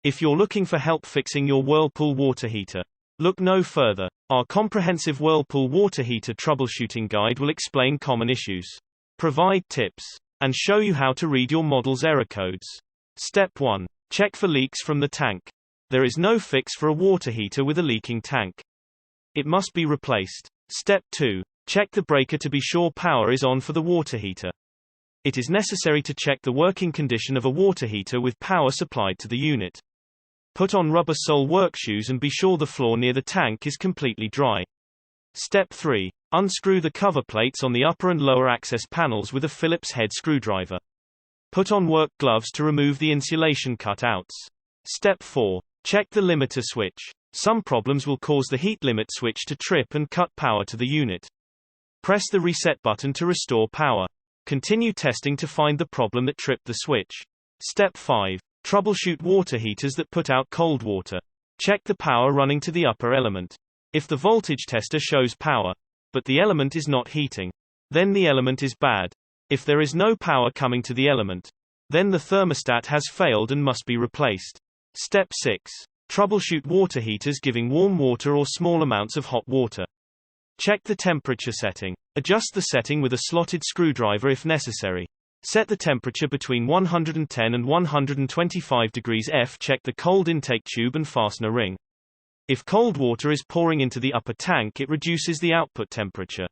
If you're looking for help fixing your Whirlpool water heater, look no further. Our comprehensive Whirlpool water heater troubleshooting guide will explain common issues, provide tips, and show you how to read your model's error codes. Step 1. Check for leaks from the tank. There is no fix for a water heater with a leaking tank. It must be replaced. Step 2. Check the breaker to be sure power is on for the water heater. It is necessary to check the working condition of a water heater with power supplied to the unit. Put on rubber sole work shoes and be sure the floor near the tank is completely dry. Step 3. Unscrew the cover plates on the upper and lower access panels with a Phillips head screwdriver. Put on work gloves to remove the insulation cutouts. Step 4. Check the limiter switch. Some problems will cause the heat limit switch to trip and cut power to the unit. Press the reset button to restore power. Continue testing to find the problem that tripped the switch. Step 5. Troubleshoot water heaters that put out cold water. Check the power running to the upper element. If the voltage tester shows power, but the element is not heating, then the element is bad. If there is no power coming to the element, then the thermostat has failed and must be replaced. Step 6. Troubleshoot water heaters giving warm water or small amounts of hot water. Check the temperature setting. Adjust the setting with a slotted screwdriver if necessary. Set the temperature between 110 and 125 degrees F. Check the cold intake tube and fastener ring. If cold water is pouring into the upper tank, it reduces the output temperature.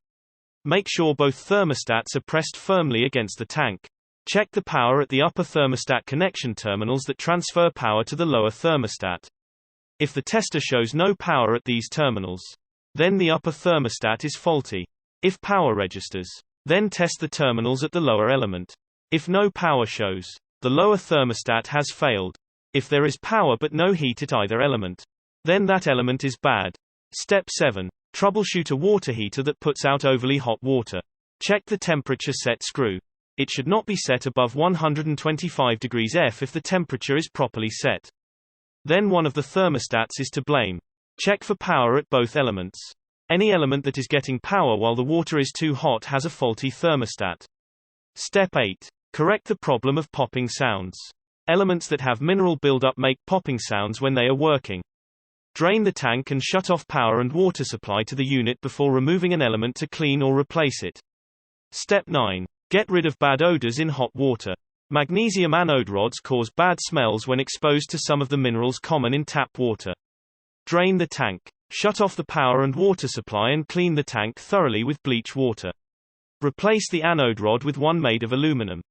Make sure both thermostats are pressed firmly against the tank. Check the power at the upper thermostat connection terminals that transfer power to the lower thermostat. If the tester shows no power at these terminals, then the upper thermostat is faulty. If power registers, then test the terminals at the lower element. If no power shows, the lower thermostat has failed. If there is power but no heat at either element, then that element is bad. Step 7. Troubleshoot a water heater that puts out overly hot water. Check the temperature set screw. It should not be set above 125 degrees F if the temperature is properly set. Then one of the thermostats is to blame. Check for power at both elements. Any element that is getting power while the water is too hot has a faulty thermostat. Step 8. Correct the problem of popping sounds. Elements that have mineral buildup make popping sounds when they are working. Drain the tank and shut off power and water supply to the unit before removing an element to clean or replace it. Step 9. Get rid of bad odors in hot water. Magnesium anode rods cause bad smells when exposed to some of the minerals common in tap water. Drain the tank. Shut off the power and water supply and clean the tank thoroughly with bleach water. Replace the anode rod with one made of aluminum.